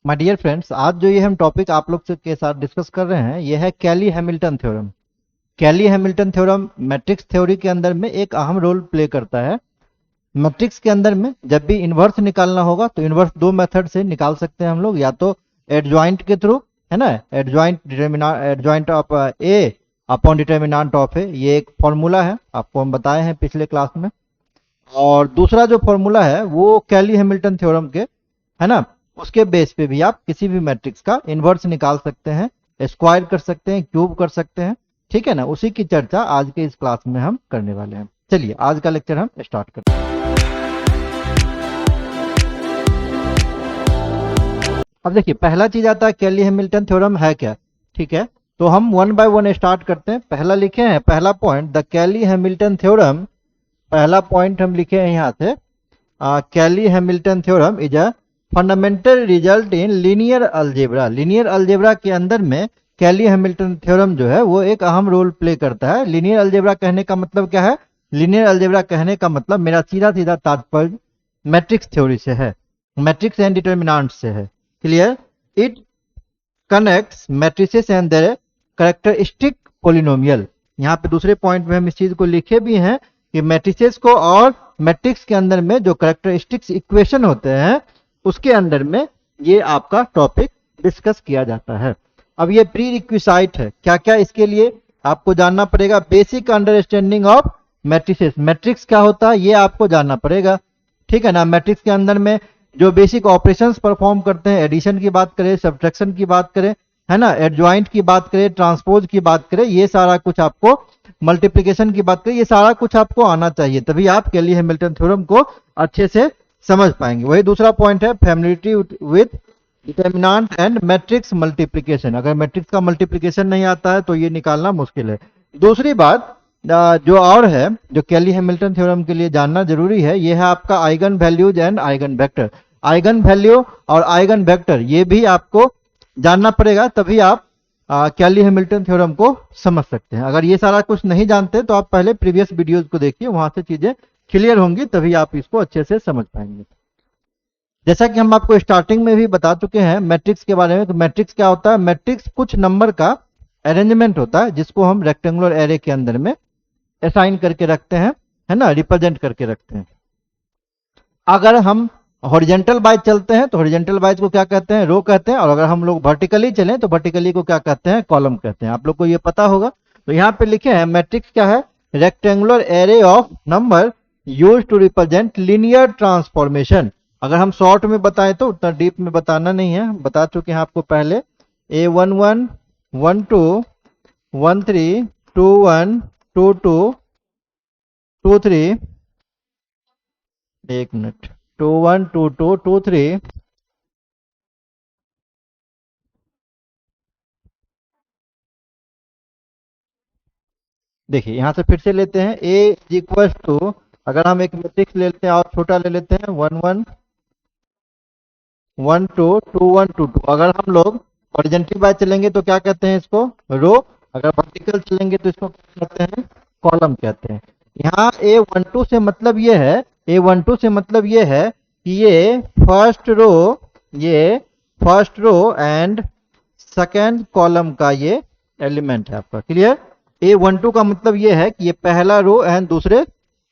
My dear friends, आज जो ये हम टॉपिक आप लोग के साथ डिस्कस कर रहे हैं ये है कैली हैमिल्टन थ्योरम। कैली हैमिल्टन थ्योरम मैट्रिक्स थ्योरी के अंदर में एक अहम रोल प्ले करता है। मैट्रिक्स के अंदर में जब भी इन्वर्स निकालना होगा तो इन्वर्स दो मेथड से निकाल सकते हैं हम लोग, या तो एडजॉइंट के थ्रू, है ना, adjoint of A upon determinant of A, ये एक फॉर्मूला है, आपको हम बताए हैं पिछले क्लास में। और दूसरा जो फॉर्मूला है वो कैली हैमिल्टन थ्योरम के, है ना, उसके बेस पे भी आप किसी भी मैट्रिक्स का इन्वर्स निकाल सकते हैं, स्क्वायर कर सकते हैं, क्यूब कर सकते हैं। ठीक है ना, उसी की चर्चा आज के इस क्लास में हम करने वाले हैं। चलिए आज का लेक्चर हम स्टार्ट करते हैं। अब देखिए, पहला चीज आता है कैली हैमिल्टन थ्योरम है क्या। ठीक है, तो हम वन बाय वन स्टार्ट करते हैं। पहला लिखे हैं, पहला point the Cayley Hamilton theorem. पहला पॉइंट हम लिखे हैं यहाँ से, Cayley Hamilton theorem is a fundamental result in linear algebra. Linear algebra के अंदर में कैली हैमिल्टन थ्योरम जो है वो एक अहम रोल प्ले करता है। लीनियर अलजेब्रा कहने का मतलब क्या है? लीनियर अलजेब्रा कहने का मतलब मेरा सीधा सीधा तात्पर्य मैट्रिक्स थ्योरी से है, मैट्रिक्स एंड डिटर्मिनेंट से है। Clear? It connects matrices and there characteristic polynomial. यहाँ पे दूसरे पॉइंट में हम इस चीज को लिखे भी हैं कि मैट्रिसेस को और मैट्रिक्स के अंदर में जो कैरेक्टरिस्टिक्स इक्वेशन होते हैं उसके अंदर में ये आपका टॉपिक डिस्कस किया जाता है। अब ये प्री रिक्विसाइट है, क्या क्या इसके लिए आपको जानना पड़ेगा। Basic understanding of matrices, matrix क्या होता है ये आपको जानना पड़ेगा। ठीक है ना, मैट्रिक्स के अंदर में जो बेसिक ऑपरेशंस परफॉर्म करते हैं, एडिशन की बात करें, सब्ट्रैक्शन की बात करें, है ना, एडजॉइंट की बात करें, ट्रांसपोज की बात करें, ये सारा कुछ आपको, मल्टीप्लिकेशन की बात करें, ये सारा कुछ आपको आना चाहिए, तभी आप कैली हैमिल्टन थ्योरम को अच्छे से समझ पाएंगे। वही दूसरा पॉइंट है familiarity with determinant and matrix multiplication. अगर मैट्रिक्स का मल्टीप्लिकेशन नहीं आता है तो ये निकालना मुश्किल है। दूसरी बात जो और है, जो कैली हैमिल्टन थ्योरम के लिए जानना जरूरी है, ये है आपका eigen values and eigen vector. Eigen value और आइगन वेक्टर ये भी आपको जानना पड़ेगा, तभी आप कैली हैमिल्टन थ्योरम को समझ सकते हैं। अगर ये सारा कुछ नहीं जानते तो आप पहले प्रीवियस वीडियोज को देखिए, वहां से चीजें क्लियर होंगी, तभी आप इसको अच्छे से समझ पाएंगे। जैसा कि हम आपको स्टार्टिंग में भी बता चुके हैं मैट्रिक्स के बारे में, तो मैट्रिक्स क्या होता है? मैट्रिक्स कुछ नंबर का अरेंजमेंट होता है जिसको हम रेक्टेंगुलर एरे के अंदर में असाइन करके रखते हैं, है ना, रिप्रेजेंट करके रखते हैं। अगर हम हॉरिजेंटल वाइज चलते हैं तो हॉरिजेंटल वाइज को क्या कहते हैं? रो कहते हैं। और अगर हम लोग वर्टिकली चलें तो वर्टिकली को क्या कहते हैं? कॉलम कहते हैं। आप लोग को ये पता होगा। तो यहाँ पे लिखे हैं मैट्रिक्स क्या है? Rectangular array of number use to represent linear transformation. अगर हम शॉर्ट में बताएं तो उतना डीप में बताना नहीं है, बता चुके हैं आपको पहले। A11, 12, 13, 21, 22, 23, एक मिनट, 21, 22, 23, देखिए यहां से फिर से लेते हैं। A इक्वल टू, अगर हम एक मैट्रिक्स ले लेते हैं और छोटा ले लेते हैं, 1 1 1 2 2 1 2 2। अगर हम लोग हॉरिजॉन्टल वाइज चलेंगे तो क्या कहते हैं? इसको रो। अगर वर्टिकल चलेंगे तो इसको क्या कहते हैं? कॉलम कहते हैं। यहाँ A12 से मतलब ये है, A12 से मतलब ये है कि ये first row and second column का ये एलिमेंट है आपका। क्लियर? A12 का मतलब ये है कि ये पहला रो एंड दूसरे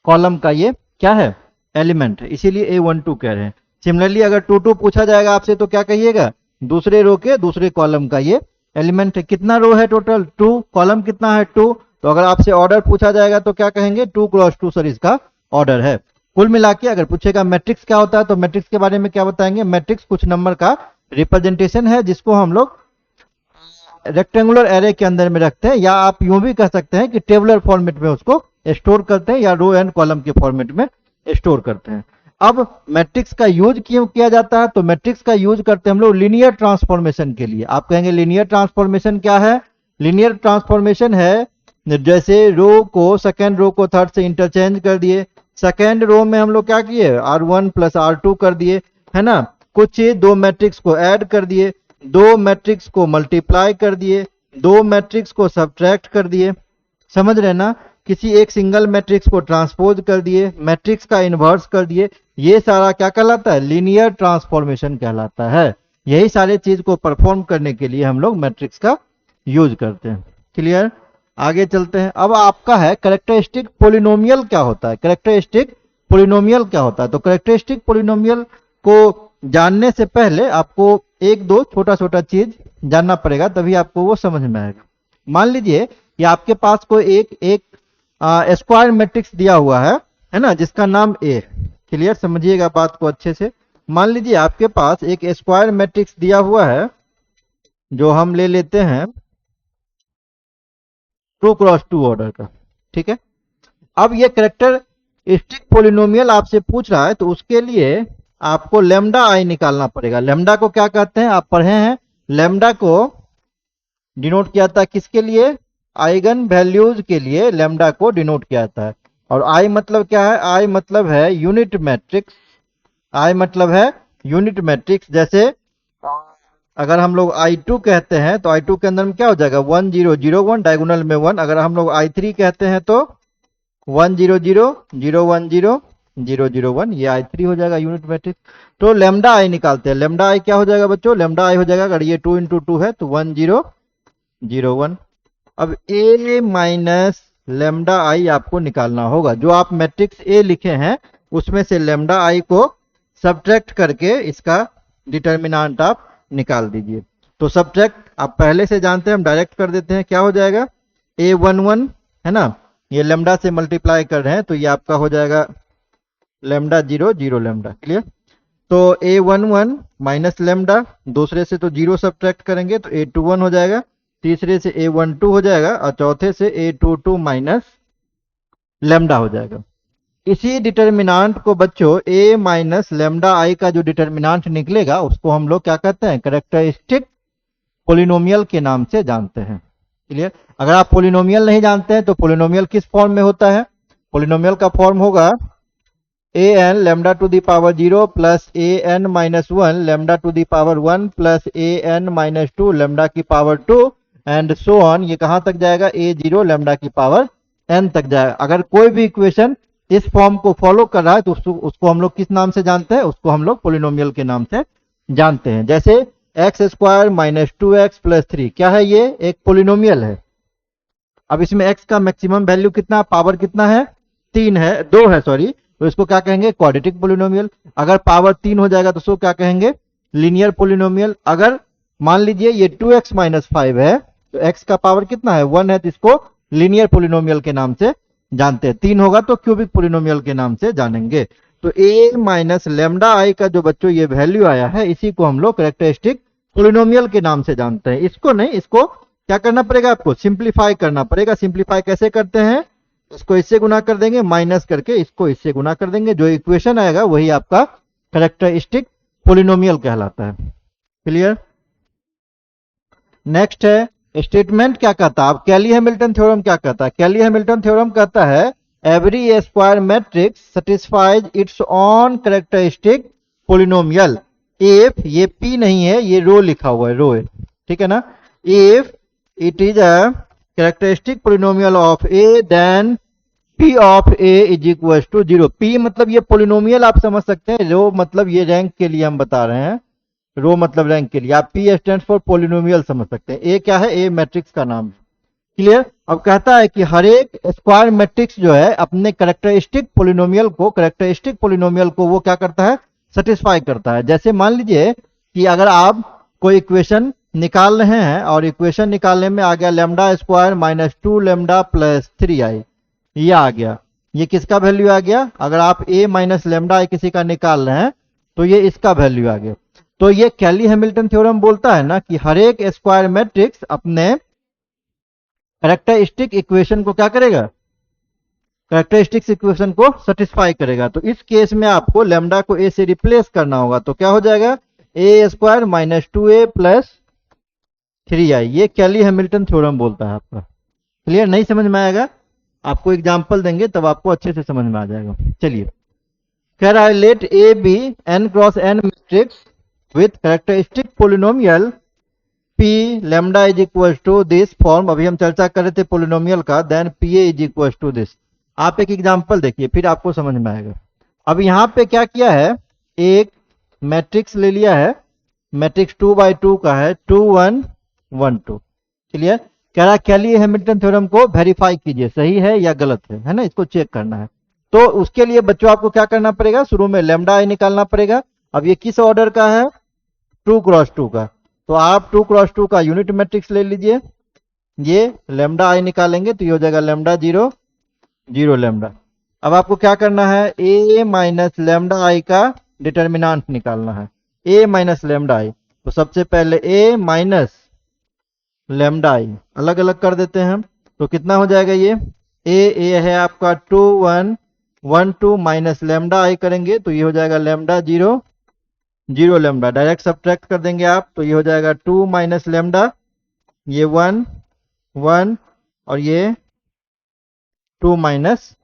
कॉलम का ये क्या है? एलिमेंट है, इसीलिए A12 कह रहे हैं। सिमिलरली अगर 22 पूछा जाएगा आपसे तो क्या कहिएगा? दूसरे रो के दूसरे कॉलम का ये एलिमेंट है। कितना रो है टोटल? 2। कॉलम कितना है? 2। तो अगर आपसे ऑर्डर पूछा जाएगा तो क्या कहेंगे? 2 क्रॉस 2 सर इसका ऑर्डर है। कुल मिला के अगर पूछेगा मैट्रिक्स क्या होता है तो मैट्रिक्स के बारे में क्या बताएंगे? मैट्रिक्स कुछ नंबर का रिप्रेजेंटेशन है जिसको हम लोग रेक्टेंगुलर एरे के अंदर में रखते हैं, या आप यूं भी कह सकते हैं कि टेबुलर फॉर्मेट में उसको स्टोर करते हैं, या रो एंड कॉलम के फॉर्मेट में स्टोर करते हैं। अब मैट्रिक्स का यूज क्यों किया जाता है? तो मैट्रिक्स का यूज करते हैं हम लोग लीनियर ट्रांसफॉर्मेशन के लिए। आप कहेंगे लीनियर ट्रांसफॉर्मेशन क्या है? लीनियर ट्रांसफॉर्मेशन है जैसे रो को सेकेंड रो को थर्ड से इंटरचेंज कर दिए। सेकेंड रो में हम लोग क्या किए? R1 प्लस R2 कर दिए, है ना। कुछ दो मैट्रिक्स को ऐड कर दिए, दो मैट्रिक्स को मल्टीप्लाई कर दिए, दो मैट्रिक्स को सब्ट्रैक्ट कर दिए। समझ रहे ना? किसी एक सिंगल मैट्रिक्स को ट्रांसपोज कर दिए, मैट्रिक्स का इन्वर्स कर दिए। ये सारा क्या कहलाता है? लीनियर ट्रांसफॉर्मेशन कहलाता है। यही सारे चीज को परफॉर्म करने के लिए हम लोग मैट्रिक्स का यूज करते हैं। क्लियर? आगे चलते हैं। अब आपका है कैरेक्टरिस्टिक पोलिनोमियल क्या होता है। कैरेक्टरिस्टिक पोलिनोमियल क्या होता है? तो कैरेक्टरिस्टिक पोलिनोमियल को जानने से पहले आपको एक दो छोटा छोटा चीज जानना पड़ेगा, तभी आपको वो समझ में आएगा। मान लीजिए कि आपके पास कोई एक स्क्वायर मैट्रिक्स दिया हुआ है ना, जिसका नाम ए। क्लियर? समझिएगा बात को अच्छे से। मान लीजिए आपके पास एक स्क्वायर मैट्रिक्स दिया हुआ है, जो हम ले लेते हैं 2x2 ऑर्डर का। ठीक है? अब ये कैरेक्टरिस्टिक पोलिनोमियल आपसे पूछ रहा है, तो उसके लिए आपको लेमडा आई निकालना पड़ेगा। लेमडा को क्या कहते हैं? आप पढ़े हैं, लेमडा को डिनोट किया जाता है किसके लिए? आइगन वैल्यूज के लिए लेमडा को डिनोट किया जाता है। और आई मतलब क्या है? आई मतलब है यूनिट मैट्रिक्स। आई मतलब है यूनिट मैट्रिक्स। जैसे अगर हम लोग I2 कहते हैं तो I2 के अंदर में क्या हो जाएगा? 1 0 0 1, डायगोनल में 1। अगर हम लोग I3 कहते हैं तो 1 0 0 0 1 0 0 0 1, ये I3 हो जाएगा यूनिट मैट्रिक्स। तो लेमडा आई निकालते हैं। लेमडा आई क्या हो जाएगा बच्चों? लेमडा आई हो जाएगा, अगर ये 2 × 2 है तो 1 0 0 1। अब ए माइनस लेमडा आई आपको निकालना होगा। जो आप मैट्रिक्स ए लिखे हैं उसमें से लेमडा आई को सब्ट्रैक्ट करके इसका डिटर्मिनेंट आप निकाल दीजिए। तो सब्ट्रैक्ट आप पहले से जानते हैं, हम डायरेक्ट कर देते हैं। क्या हो जाएगा? A11 है ना, ये लेमडा से मल्टीप्लाई कर रहे हैं तो ये आपका हो जाएगा लेमडा 0 0 लेमडा। क्लियर? तो A11 माइनस लेमडा, दूसरे से तो 0 सब्ट्रैक्ट करेंगे तो A21 हो जाएगा, तीसरे से A12 हो जाएगा और चौथे से A22 माइनस लेमडा हो जाएगा। इसी डिटर्मिनेंट को बच्चों a माइनस लेमडा आई का जो डिटर्मिनेंट निकलेगा उसको हम लोग क्या कहते हैं? कैरेक्टरिस्टिक पोलिनोमियल के नाम से जानते हैं। क्लियर? अगर आप पोलिनोमियल नहीं जानते हैं तो पोलिनोमियल किस फॉर्म में होता है? पोलिनोमियल का फॉर्म होगा an lambda two the power 0 plus an minus 1 lambda two the power 1 plus an minus 2 lambda की पावर 2 एंड सो ऑन। ये कहां तक जाएगा? a0 लेमडा की पावर n तक जाएगा। अगर कोई भी इक्वेशन इस फॉर्म को फॉलो कर रहा है तो उसको हम लोग किस नाम से जानते हैं? उसको हम लोग पोलिनोमियल के नाम से जानते हैं। जैसे x square minus 2x plus 3, क्या है? ये एक पोलिनोमियल है। अब इसमें x का मैक्सिमम वैल्यू कितना, पावर कितना है? 3 है, 2 है सॉरी, तो इसको क्या कहेंगे? Quadratic polynomial. अगर पावर 3 हो जाएगा तो उसको क्या कहेंगे? Linear polynomial. अगर मान लीजिए ये 2x माइनस 5 है तो x का पावर कितना है? 1 है, तो इसको लीनियर पोलिनोमियल के नाम से जानते हैं। 3 होगा तो क्यूबिक पोलिनोमियल के नाम से जानेंगे। तो a माइनस लेमडा आई का जो बच्चों ये वैल्यू आया है, इसी को हम लोग कैरेक्टरिस्टिक पोलिनोमियल के नाम से जानते हैं। इसको नहीं, इसको क्या करना पड़ेगा? आपको सिंप्लीफाई करना पड़ेगा। सिंप्लीफाई कैसे करते हैं? इसको इससे गुना कर देंगे, माइनस करके इसको इससे गुना कर देंगे। जो इक्वेशन आएगा वही आपका कैरेक्टरिस्टिक पोलिनोमियल कहलाता है। क्लियर? नेक्स्ट है स्टेटमेंट क्या कहता है? अब कैली हैमिल्टन थ्योरम क्या कहता है? कैली हैमिल्टन थ्योरम कहता है every square matrix satisfies its own characteristic polynomial if, ये p नहीं है, ये रो लिखा हुआ है, रो है, ठीक है ना, if it is a characteristic polynomial of a then p of a is equal to 0। p मतलब ये पोलिनोमियल आप समझ सकते हैं, रो मतलब ये रैंक के लिए हम बता रहे हैं, रो मतलब रैंक के लिए। आप p स्टैंड फॉर पोलिनोमियल समझ सकते हैं। a क्या है? a मैट्रिक्स का नाम है। क्लियर? अब कहता है कि हर एक स्क्वायर मैट्रिक्स जो है अपने कैरेक्टरिस्टिक पोलिनोमियल को वो क्या करता है? सेटिस्फाई करता है। जैसे मान लीजिए कि अगर आप कोई इक्वेशन निकाल रहे हैं और इक्वेशन निकालने में आ गया lambda square minus 2 lambda plus 3i, ये आ गया, ये किसका वैल्यू आ गया? अगर आप a माइनस लेमडा आई किसी का निकाल रहे हैं तो ये इसका वैल्यू आ गया। तो ये कैली हैमिल्टन थ्योरम बोलता है ना कि हर एक स्क्वायर मैट्रिक्स अपने कैरेक्टरिस्टिक इक्वेशन को क्या करेगा? कैरेक्टरिस्टिक इक्वेशन को सेटिस्फाई करेगा। तो इस केस में आपको लेमडा को a से रिप्लेस करना होगा, तो क्या हो जाएगा? a square minus 2a plus 3i। ये कैली हैमिल्टन थ्योरम बोलता है आपका। क्लियर? नहीं समझ में आएगा? आपको एग्जांपल देंगे तब आपको अच्छे से समझ में आ जाएगा। चलिए, कह रहा है let a be n cross n matrix with characteristic polynomial p lambda is equal to this form. अभी हम चर्चा कर रहे थे पोलिनोमियल का, then pa is equal to this. आप एक एग्जांपल देखिए फिर आपको समझ में आएगा। अब यहां पे क्या किया है? एक मैट्रिक्स ले लिया है मैट्रिक्स 2x2 का है 2 1 1 2। क्लियर। कह रहा है कैली हैमिल्टन थ्योरम को वेरीफाई कीजिए, सही है या गलत है ना, इसको चेक करना है। तो उसके लिए बच्चों आपको क्या करना पड़ेगा, शुरू में लैम्डा आई निकालना पड़ेगा। अब ये किस ऑर्डर का है, 2x2 का, तो आप 2x2 का यूनिट मैट्रिक्स ले लीजिए। ये लैम्डा आई निकालेंगे तो ये हो जाएगा लैम्डा 0 0 लैम्डा। अब आपको क्या करना है, ए माइनस लैम्डा आई का डिटर्मिनांट निकालना है, ए माइनस लैम्डा आई। तो सबसे पहले ए माइनस लैम्डा आई अलग अलग कर देते हैं, तो कितना हो जाएगा ये, ए है आपका 2 1 1 2 माइनस लैम्डा आई करेंगे तो ये हो जाएगा लैम्डा 0 0 लैम्डा। डायरेक्ट सब्ट्रैक्ट कर देंगे आप तो ये हो जाएगा 2 माइनस लैम्डा, ये 1 1 और ये 2 माइनस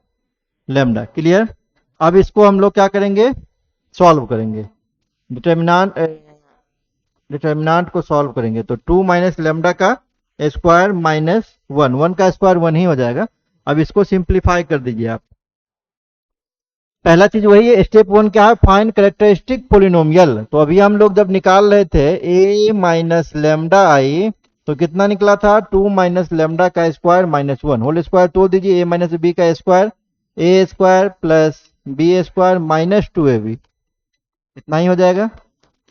लैम्डा। क्लियर। अब इसको हम लोग क्या करेंगे, सॉल्व करेंगे, डिटर्मिनांट को सॉल्व करेंगे तो 2 माइनस लैम्डा का स्क्वायर माइनस 1 1 का स्क्वायर 1 ही हो जाएगा। अब इसको सिंप्लीफाई कर दीजिए आप। पहला चीज वही है, स्टेप 1 क्या है, फाइंड कैरेक्टरिस्टिक पोलिनोमियल। तो अभी हम लोग जब निकाल रहे थे ए माइनस लैम्डा आई तो कितना निकला था, 2 माइनस लैम्डा का स्क्वायर माइनस 1 होल स्क्वायर तोड़ दीजिए, ए माइनस बी का square, A square plus B square minus 2ab, इतना ही हो जाएगा।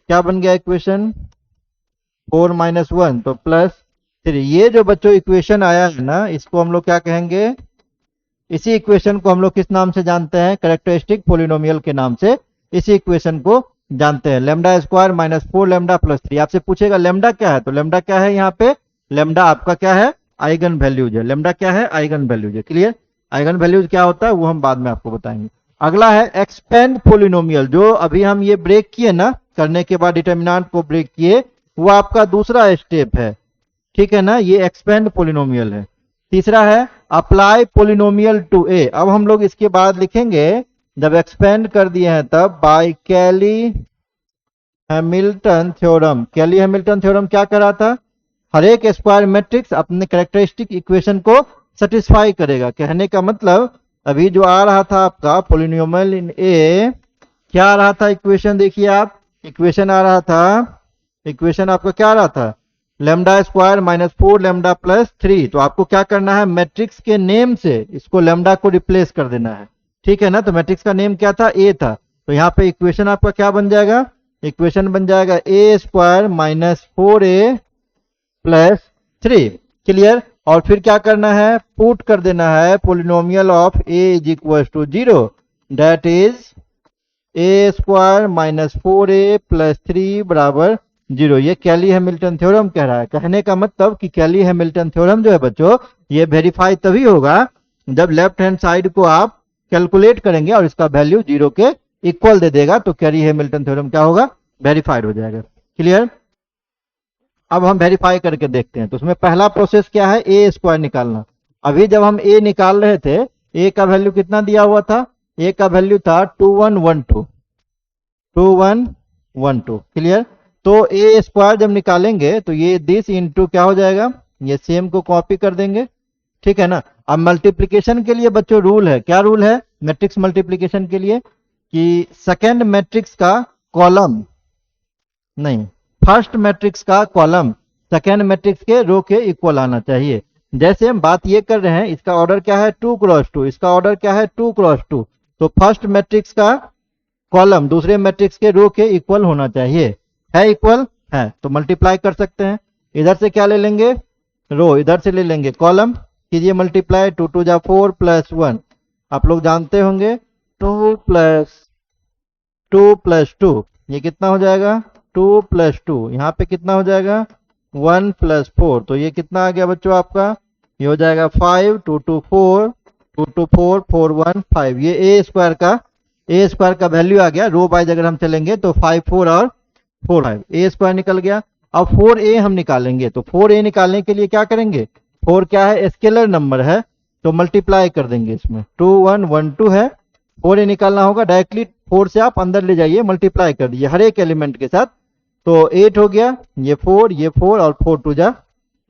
क्या बन गया इक्वेशन, 4 माइनस 1 तो प्लस 3। ये जो बच्चों इक्वेशन आया है ना, इसको हम लोग क्या कहेंगे, इसी इक्वेशन को हम लोग किस नाम से जानते हैं, कैरेक्टरिस्टिक पोलिनोमियल के नाम से इसी इक्वेशन को जानते हैं। Lambda square minus 4 lambda plus 3। आपसे पूछेगा लैम्डा क्या है, तो लैम्डा क्या है, यहाँ पे लैम्डा आपका क्या है, आइगन वैल्यूज है। लैम्डा क्या है, आइगन वैल्यूज है। क्लियर। आइगन वैल्यूज क्या होता है वो हम बाद में आपको बताएंगे। अगला है एक्सपेंड पोलिनोमियल, जो अभी हम ये ब्रेक किए ना, करने के बाद डिटर्मिनेंट को ब्रेक किए, वो आपका दूसरा स्टेप है, ठीक है ना, ये एक्सपेंड पोलिनोमियल है। तीसरा है अप्लाई पोलिनोमियल टू ए। अब हम लोग इसके बाद लिखेंगे, जब एक्सपेंड कर दिए हैं तब बाय कैली हैमिल्टन थ्योरम। कैली हैमिल्टन थ्योरम क्या कर रहा था, हर एक स्क्वायर मैट्रिक्स अपने कैरेक्टरिस्टिक इक्वेशन को सेटिस्फाई करेगा। कहने का मतलब अभी जो आ रहा था आपका पोलिनोमियल इन ए, क्या आ रहा था इक्वेशन, देखिए आप, इक्वेशन आ रहा था, इक्वेशन आपका क्या आ रहा था, lambda square minus 4 lambda plus 3। तो आपको क्या करना है, मैट्रिक्स के नेम से इसको लैम्डा को रिप्लेस कर देना है, ठीक है ना। तो मैट्रिक्स का नेम क्या था, ए था, तो यहाँ पे इक्वेशन आपका क्या बन जाएगा, इक्वेशन बन जाएगा A square minus 4a plus 3। Clear. और फिर क्या करना है, पुट कर देना है polynomial of a is equal to 0, that is A square minus 4a plus 3 बराबर 0। ये कैली हैमिल्टन थ्योरम कह रहा है। कहने का मतलब कि कैली हैमिल्टन थ्योरम जो है बच्चों, ये वेरीफाई तभी होगा जब लेफ्ट हैंड साइड को आप कैलकुलेट करेंगे और इसका वैल्यू 0 के इक्वल दे देगा, तो कैली हैमिल्टन थ्योरम क्या होगा, वेरीफाइड हो जाएगा। क्लियर। अब हम वेरीफाई करके देखते हैं। तो उसमें पहला प्रोसेस क्या है, ए स्क्वायर निकालना। अभी जब हम ए निकाल रहे थे, ए का वैल्यू कितना दिया हुआ था, ए का वैल्यू था 2112 2112। क्लियर। तो ए स्क्वायर जब निकालेंगे तो ये दिस इंटू क्या हो जाएगा, ये सेम को कॉपी कर देंगे, ठीक है ना। अब मल्टीप्लिकेशन के लिए बच्चों रूल है, क्या रूल है, मैट्रिक्स मल्टीप्लिकेशन के लिए, कि सेकेंड मैट्रिक्स का कॉलम नहीं, फर्स्ट मैट्रिक्स का कॉलम सेकेंड मैट्रिक्स के रो के इक्वल आना चाहिए। जैसे हम बात ये कर रहे हैं, इसका ऑर्डर क्या है 2x2, इसका ऑर्डर क्या है 2x2, तो फर्स्ट मैट्रिक्स का कॉलम दूसरे मैट्रिक्स के रो के इक्वल होना चाहिए। है इक्वल है तो मल्टीप्लाई कर सकते हैं। इधर से क्या ले लेंगे, रो, इधर से ले लेंगे कॉलम, कीजिए मल्टीप्लाई, 2 2 जा 4 प्लस 1। आप लोग जानते होंगे 2 प्लस 2 ये कितना हो जाएगा, 2 प्लस 2, यहाँ पे कितना हो जाएगा 1 प्लस 4, तो ये कितना आ गया बच्चों आपका, ये हो जाएगा 5 2 2 4 2 2 4 4 1 5। ये ए स्क्वायर का वैल्यू आ गया। रो वाइज अगर हम चलेंगे तो 5 4 और 4 5, ए स्क्वायर निकल गया। अब 4a हम निकालेंगे, तो 4a निकालने के लिए क्या करेंगे, 4 क्या है, स्केलर नंबर है, तो मल्टीप्लाई कर देंगे इसमें, 2 1 1 2 है, 4a निकालना होगा, डायरेक्टली 4 से आप अंदर ले जाइए, मल्टीप्लाई कर दीजिए हर एक एलिमेंट के साथ, तो 8 हो गया, ये 4 और 4 2 जा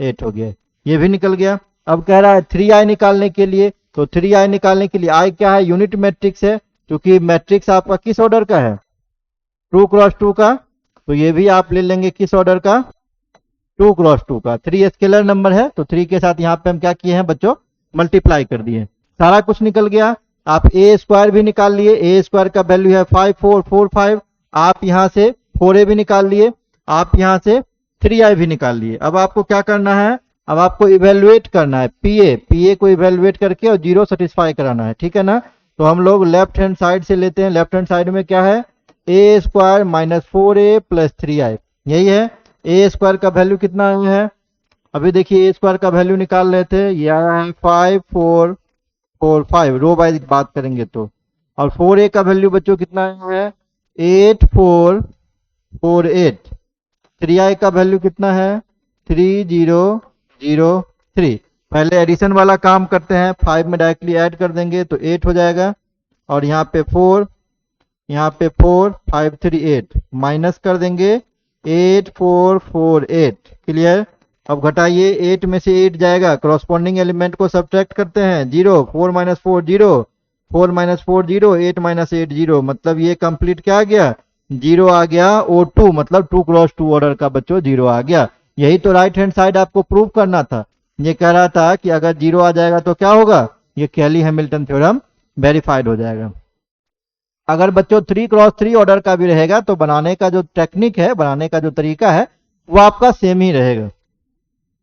8 हो गया, ये भी निकल गया। अब कह रहा है 3i निकालने के लिए, तो 3i निकालने के लिए i क्या है, यूनिट मैट्रिक्स है, क्योंकि मैट्रिक्स आपका किस ऑर्डर का है, 2x2 का तो ये भी आप ले लेंगे किस ऑर्डर का, 2 क्रॉस 2 का। 3 स्केलर नंबर है तो 3 के साथ यहाँ पे हम क्या किए हैं बच्चों, मल्टीप्लाई कर दिए, सारा कुछ निकल गया। आप ए स्क्वायर भी निकाल लिए, ए स्क्वायर का वैल्यू है 5445, आप यहाँ से 4a भी निकाल लिए, आप यहाँ से 3i भी निकाल लिए। अब आपको क्या करना है, अब आपको इवेल्युएट करना है पीए को इवेल्युएट करके और 0 सेटिस्फाई कराना है, ठीक है ना। तो हम लोग लेफ्ट हैंड साइड से लेते हैं, लेफ्ट हैंड साइड में क्या है, ए square minus 4a plus 3i, यही है। ए स्क्वायर का वैल्यू कितना है, अभी देखिए ए स्क्वायर का वैल्यू निकाल रहे थे, ये आया है 5445, रो वाइज बात करेंगे तो। और 4a का वैल्यू बच्चों कितना है, 8448। 3i का वैल्यू कितना है, 3003। पहले एडिशन वाला काम करते हैं, 5 में डायरेक्टली ऐड कर देंगे तो 8 हो जाएगा, और यहाँ पे 4, यहाँ पे 4538 माइनस कर देंगे 8448, क्लियर। अब घटाइए, 8 में से 8 जाएगा, करॉस्पॉन्डिंग एलिमेंट को सब्ट्रैक्ट करते हैं, 0, 4 माइनस 4 0, 4 माइनस 4 0, 8 माइनस 8 0, मतलब ये कंप्लीट क्या आ गया, 0 आ गया। O2 मतलब 2 क्रॉस 2 ऑर्डर का बच्चों 0 आ गया। यही तो राइट हैंड साइड आपको प्रूव करना था, ये कह रहा था कि अगर 0 आ जाएगा तो क्या होगा, ये कैली हैमिल्टन थ्योरम वेरीफाइड हो जाएगा। अगर बच्चों 3 क्रॉस 3 ऑर्डर का भी रहेगा तो बनाने का जो टेक्निक है, बनाने का जो तरीका है वो आपका सेम ही रहेगा,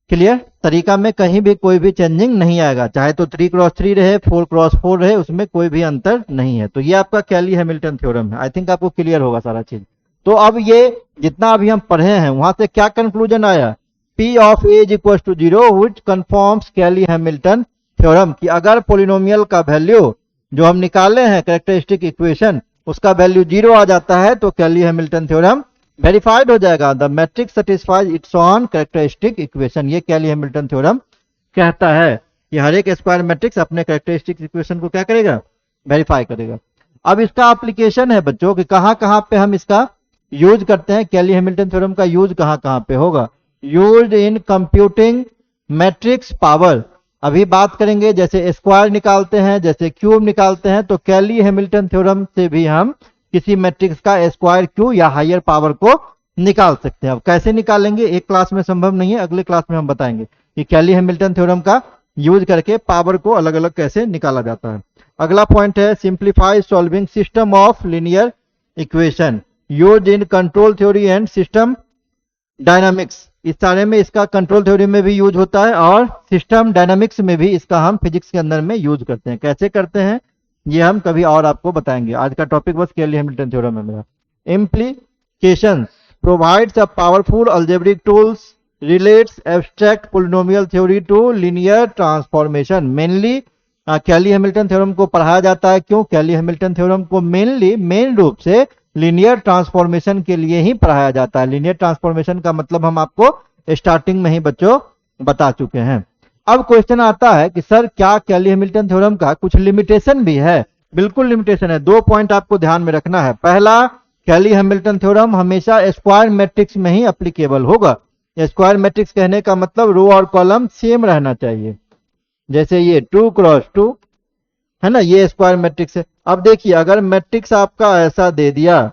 क्लियर। तरीका में कहीं भी कोई भी चेंजिंग नहीं आएगा, चाहे तो 3 क्रॉस 3 रहे, 4 क्रॉस 4 रहे, उसमें कोई भी अंतर नहीं है। तो ये आपका कैली हैमिल्टन थ्योरम है। आई थिंक आपको क्लियर होगा सारा चीज। तो अब ये जितना अभी हम पढ़े हैं वहां से क्या कंक्लूजन आया, P of A is equal to 0 which confirms Cayley Hamilton theorem, कि अगर पोलिनोमियल का वैल्यू जो हम निकाले हैं कैरेक्टरिस्टिक इक्वेशन उसका वैल्यू 0 आ जाता है तो कैली हैमिल्टन थ्योरम वेरीफाइड हो जाएगा। The matrix satisfies its own characteristic equation, ये कैली हैमिल्टन थ्योरम कहता है कि हर एक स्क्वायर मैट्रिक्स अपने कैरेक्टरिस्टिक इक्वेशन को क्या करेगा, वेरीफाई करेगा। अब इसका एप्लीकेशन है बच्चों कि कहां कहां पे हम इसका यूज करते हैं, कैली हैमिल्टन थ्योरम का यूज कहां कहां पे होगा, used in computing matrix power. अभी बात करेंगे जैसे स्क्वायर निकालते हैं, जैसे क्यूब निकालते हैं, तो कैली हैमिल्टन थ्योरम से भी हम किसी मैट्रिक्स का स्क्वायर क्यू या हायर पावर को निकाल सकते हैं। अब कैसे निकालेंगे एक क्लास में संभव नहीं है, अगले क्लास में हम बताएंगे कि कैली हैमिल्टन थ्योरम का यूज करके पावर को अलग अलग कैसे निकाला जाता है। अगला पॉइंट है simplify solving system of linear equation used in control theory and system dynamics. इस सारे में इसका कंट्रोल थ्योरी में भी यूज होता है और सिस्टम डायनामिक्स में भी इसका हम फिजिक्स के अंदर में यूज करते हैं। कैसे करते हैं ये हम कभी और आपको बताएंगे, आज का टॉपिक बस कैली हैमिल्टन थ्योरम है मेरा। Implications provides a powerful algebraic tools, relates abstract polynomial theory to linear transformation. Mainly Cayley Hamilton theorem को पढ़ाया जाता है, क्यों, कैली हैमिल्टन थ्योरम को मेन रूप से लीनियर ट्रांसफॉर्मेशन के लिए ही पढ़ाया जाता है। लीनियर ट्रांसफॉर्मेशन का मतलब हम आपको स्टार्टिंग में ही बच्चों बता चुके हैं। अब क्वेश्चन आता है कि सर क्या कैली हैमिल्टन थ्योरम का कुछ लिमिटेशन भी है? बिल्कुल लिमिटेशन है। 2 पॉइंट आपको ध्यान में रखना है। पहला, कैली हैमिल्टन थ्योरम हमेशा स्क्वायर मैट्रिक्स में ही एप्लीकेबल होगा। स्क्वायर मैट्रिक्स कहने का मतलब रो और कॉलम सेम रहना चाहिए, जैसे ये 2 क्रॉस 2 है ना, ये स्क्वायर मैट्रिक्स है। अब देखिए अगर मैट्रिक्स आपका ऐसा दे दिया,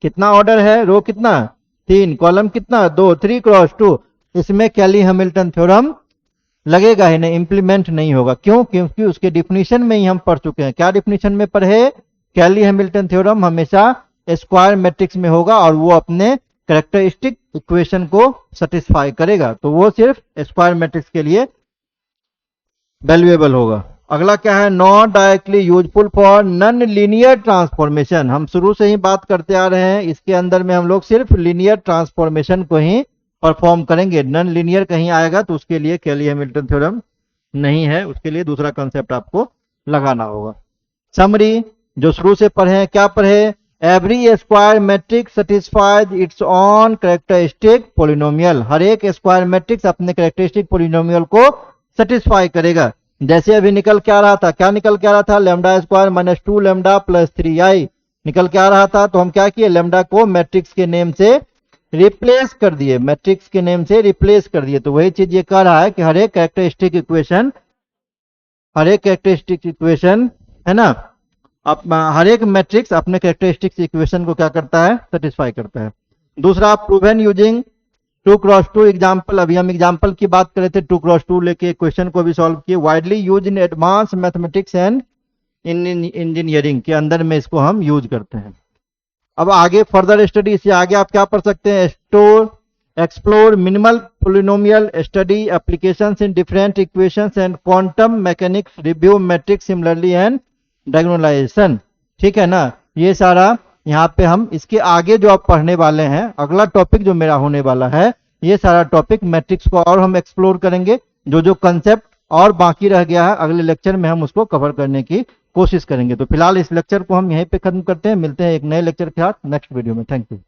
कितना ऑर्डर है, रो कितना 3, कॉलम कितना 2, 3 क्रॉस 2, इसमें कैली हैमिल्टन थ्योरम लगेगा ही नहीं, इंप्लीमेंट नहीं होगा। क्यों? क्योंकि उसके डिफिनीशन में ही हम पढ़ चुके हैं। क्या डिफिनीशन में पढ़े? कैली हैमिल्टन थ्योरम हमेशा स्क्वायर मैट्रिक्स में होगा और वो अपने कैरेक्टरिस्टिक इक्वेशन को सेटिस्फाई करेगा, तो वो सिर्फ स्क्वायर मैट्रिक्स के लिए वैल्यूएबल होगा। अगला क्या है, not directly useful for non linear transformation. हम शुरू से ही बात करते आ रहे हैं, इसके अंदर में हम लोग सिर्फ लीनियर ट्रांसफॉर्मेशन को ही परफॉर्म करेंगे। नॉन लीनियर कहीं आएगा तो उसके लिए कैली हैमिल्टन थ्योरम नहीं है, उसके लिए दूसरा कंसेप्ट आपको लगाना होगा। समरी जो शुरू से पढ़े हैं, क्या पढ़े, every square matrix satisfies its own characteristic polynomial. हर एक स्क्वायर मैट्रिक्स अपने कैरेक्टरिस्टिक पोलिनोमियल को सेटिस्फाई करेगा। जैसे अभी निकल के आ रहा था, क्या निकल के आ रहा था, lambda square minus 2 lambda plus 3i निकल के आ रहा था। तो हम क्या किए, लैम्डा को मैट्रिक्स के नेम से रिप्लेस कर दिए, मैट्रिक्स के नेम से रिप्लेस कर दिए। तो वही चीज ये कह रहा है कि हर एक कैरेक्टरिस्टिक इक्वेशन है ना, हर एक मैट्रिक्स अपने कैरेक्टरिस्टिक इक्वेशन को क्या करता है, सेटिस्फाई करता है। दूसरा प्रूवन यूजिंग 2x2 एग्जाम्पल, अभी हम एग्जाम्पल की बात कर रहे थे, 2x2 लेके क्वेश्चन को भी सॉल्व किए। Widely use in advance mathematics and in engineering के अंदर में इसको हम यूज करते हैं। अब आगे फर्दर स्टडी, इससे आगे आप क्या पढ़ सकते हैं, explore minimal polynomial study applications in different equations and quantum mechanics, review matrix similarly and diagonalization. ठीक है ना, ये सारा यहाँ पे हम इसके आगे जो आप पढ़ने वाले हैं, अगला टॉपिक जो मेरा होने वाला है, ये सारा टॉपिक मैट्रिक्स को और हम एक्सप्लोर करेंगे। जो जो कंसेप्ट और बाकी रह गया है अगले लेक्चर में हम उसको कवर करने की कोशिश करेंगे। तो फिलहाल इस लेक्चर को हम यहीं पे खत्म करते हैं, मिलते हैं एक नए लेक्चर के साथ नेक्स्ट वीडियो में। Thank you.